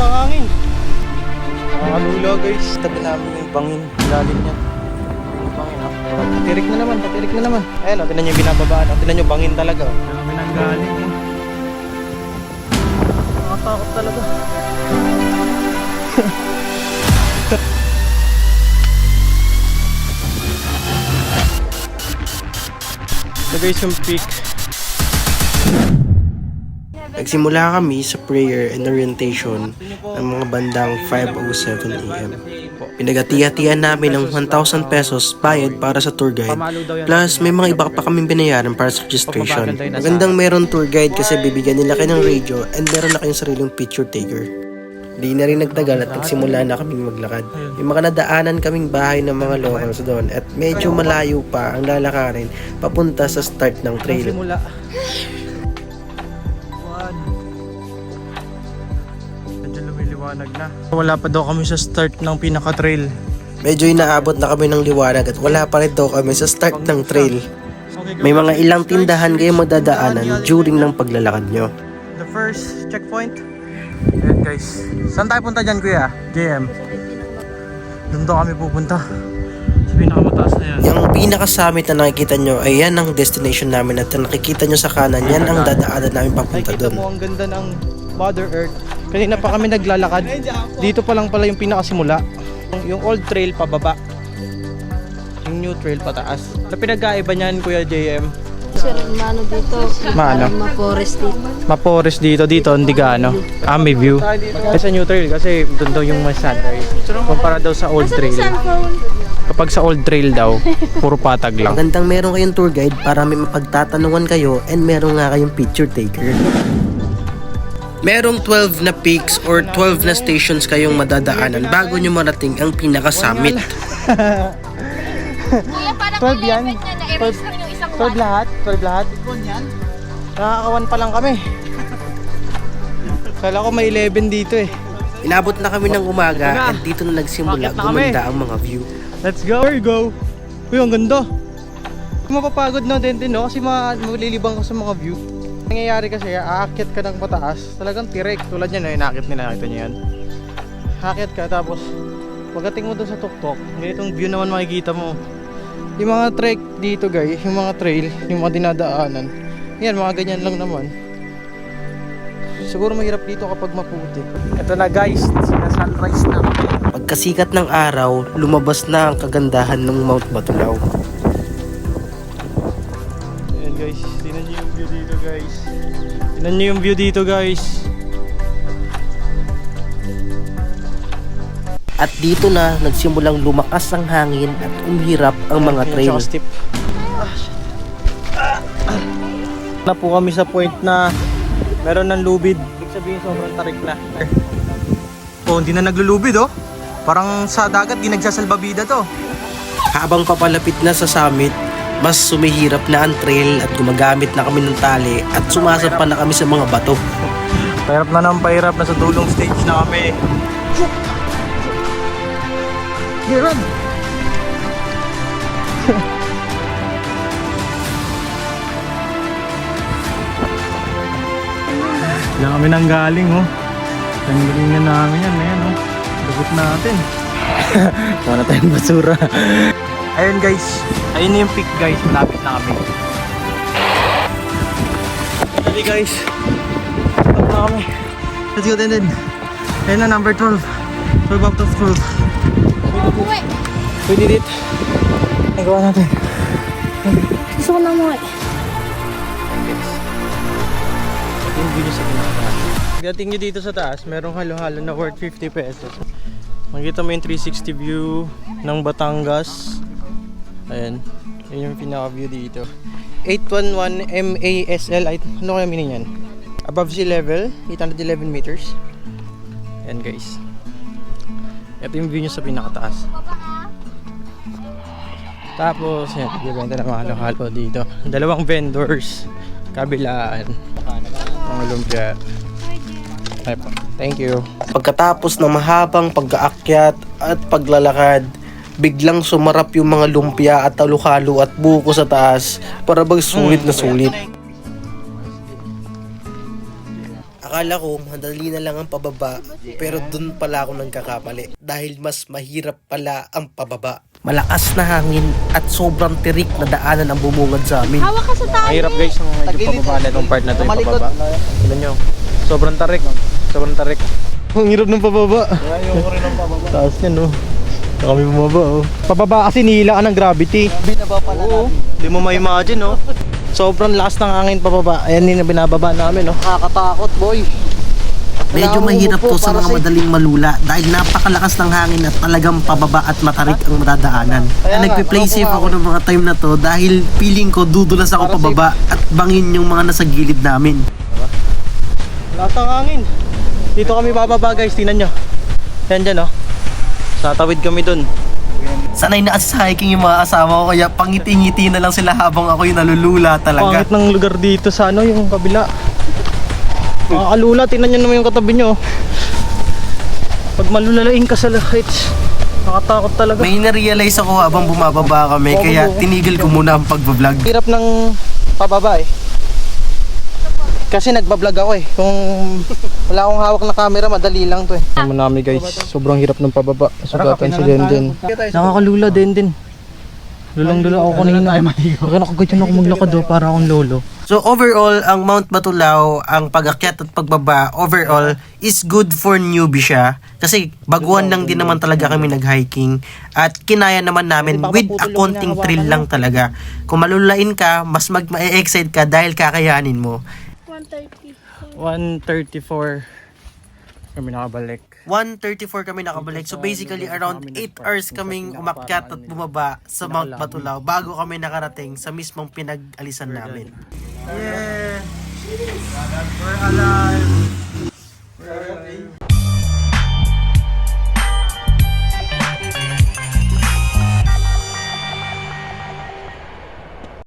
ng hangin. Nakakalula guys. Tabi namin yung bangin. Lalim yan. Yung bangin ha. Patirik na naman, patirik na naman. Ayan o, tinan nyo yung binababaan. O, tinan nyo bangin talaga. Dami nang galing eh. Nakatakot talaga. So guys, yung peak. Nagsimula kami sa prayer and orientation ng mga bandang 5:07 AM. Pinagati-hatian namin ng 1,000 pesos bayad para sa tour guide. Plus, may mga iba pa kaming binayaran para sa registration. Magandang meron tour guide kasi bibigyan nila kayo ng radio and meron na kayong sariling picture taker. Di na rin nagtagal at nagsimula na kaming maglakad. May mga nadaanan kaming bahay ng mga locals doon at medyo malayo pa ang lalakarin papunta sa start ng trail. Medyo lumiliwanag na. Wala pa daw kami sa start ng pinaka-trail. Medyo inaabot na kami ng liwanag at wala pa rin daw kami sa start ng trail. May mga ilang tindahan kayong madadaanan during ng paglalakad nyo. The first checkpoint. Ayan guys. Saan tayo punta dyan kuya? JM. Doon daw kami pupunta. Sa pinakamataas na yan. Yung pinaka-summit na nakikita nyo ay yan ang destination namin at nakikita nyo sa kanan yan ang dadaanan namin papunta Nakikita doon. mo ang ganda ng Mother Earth. Kanina pa kami naglalakad. Dito pa lang pala yung pinakasimula. Yung old trail pababa. Yung new trail pataas. Na pinagkaiba niyan kuya JM? Sir, mano dito? Maano? Ma-forest dito. Ma-forest dito, hindi gaano. May view. Sa new trail kasi doon daw yung mas sunrise. Kumpara daw sa old trail. Kapag sa old trail daw, puro patag lang. Magandang meron kayong tour guide para may mapagtatanungan kayo and meron nga kayong picture taker. Merong 12 na peaks or 12 na stations kayong madadaanan bago nyo marating ang pinaka-summit. Kuya, parang 12 yan? 11 na na-erase lang yung isang 12 lahat? 12 lahat? Nakakawan pa lang kami. Kala ko may 11 dito eh. Inabot na kami ng umaga at dito na nagsimula Bakit na kami? gumanda ang mga view. Let's go! Here we go! Uy, ang ganda! Mapapagod na din no? Kasi malilibang ka sa mga view. Nangyayari kasi, aakyat ka ng pataas. Talagang tirek. Tulad yan, inaakit nila. Nakita nyo yan. Aakyat ka tapos pagdating mo doon sa tuktok, ganitong view naman makikita mo. Yung mga trek dito guys, yung mga trail, yung mga dinadaanan, yan, mga ganyan lang naman. Siguro mahirap dito kapag maputi. Ito na guys, sunrise na kami. Pagkasikat ng araw, lumabas na ang kagandahan ng Mount Batulaw. Ayan guys, tingnan nyo yung view dito guys. Tingnan nyo yung view dito guys. At dito na nagsimulang lumakas ang hangin at umhirap ang mga trail. Na po kami sa point na meron ng lubid. Ibig sabihin sobrang tarik na. Oh, hindi na naglulubid oh. Parang sa dagat di nagsasalbabida to. Habang papalapit na sa summit, mas sumihirap na ang trail at gumagamit na kami ng tali at sumasampa na kami sa mga bato. Pahirap na ng pahirap, nasa dulong stage na kami. Run! Diyan kami nang galing oh. Tanggalin namin yan, ayan oh. Dugot natin. Wala tayong basura. Ayun guys, ayun na yung peak guys, malapit na kami. Ready guys, stop na kami. Let's go din. Ayun na, number 12. 12 out of 12. We did it. Nagawa natin. Gusto ko na mo eh. Yung view sa pinakataas. Pagdating nyo dito sa taas, merong halo-halo na worth 50 pesos. Makikita mo yung 360 view ng Batangas. Ayan. Yun yung pinaka-view dito. 811 MASL. Ano kaya meaning yan? Above sea level, 811 meters. Ayan guys. Ito yung view nyo sa pinakataas. Tapos, yan, nagbibenta ng mga halo-halo dito. Dalawang vendors, kabilaan, mga lumpia. Ay po, thank you. Pagkatapos ng mahabang pag-aakyat at paglalakad, biglang sumarap yung mga lumpia at halo-halo at buko sa taas para bang sulit na sulit. Akala ko madali na lang ang pababa, pero dun pala ako nagkakamali dahil mas mahirap pala ang pababa. Malakas na hangin at sobrang tirik na daanan ang bumungad sa amin. Hawak ka sa tali. Mahirap guys ng medyo pababa na itong part na ito yung pababa. Tignan nyo. Sobrang tarik. Sobrang tarik. Ang hirap ng pababa. Ayoko rin ng pababa. Taas yan oh. Saka kami bumaba oh. Pababa kasi nihilaan ng gravity. Binaba pala natin. Hindi mo ma-imagine oh. Sobrang lakas ng hangin pababa. Ayan din na binababa namin oh. Nakakatakot, boy. Medyo mahirap to sa mga madaling malula dahil napakalakas ng hangin at talagang pababa at matarik ang madadaanan. Kaya nagpe-play safe ako ng mga time na to dahil feeling ko dudulas ako pababa at bangin yung mga nasa gilid namin. Lakas ng hangin. Dito kami bababa guys. Tingnan nyo. Yan dyan oh. Tatawid kami dun. Sanay na kasi sa hiking yung mga asawa ko kaya pangiti-ngiti na lang sila habang ako yung nalulula talaga. Pangit ng lugar dito sa ano yung kabila. Makakalula, tingnan nyo naman yung katabi nyo. Pag malulalain ka sa heights, nakatakot talaga. May na-realize ako habang bumababa kami kaya tinigil ko muna ang pagbablog. Hirap ng pababa eh. Kasi nagbablog ako eh. Kung wala akong hawak na camera, madali lang to eh. Naman namin guys, sobrang hirap ng pababa. Sugatan si Denden. Nakakalula Denden. Lulang-lula ako kanina. Kaya nakaganyan ako maglakad oh, para akong lolo. So overall, ang Mount Batulao, ang pag-akyat at pagbaba, overall, is good for newbie siya. Kasi baguhan lang din naman talaga kami nag-hiking. At kinaya naman namin with a konting thrill lang talaga. Kung malulain ka, mas ma-excite ka dahil kakayanin mo. 1:34 kami nakabalik. 1:34 kami nakabalik. So basically around 8 hours kaming umakyat at bumaba sa Mount Batulao bago kami nakarating sa mismong pinag-alisan namin. Yeah! We're alive! We're alive!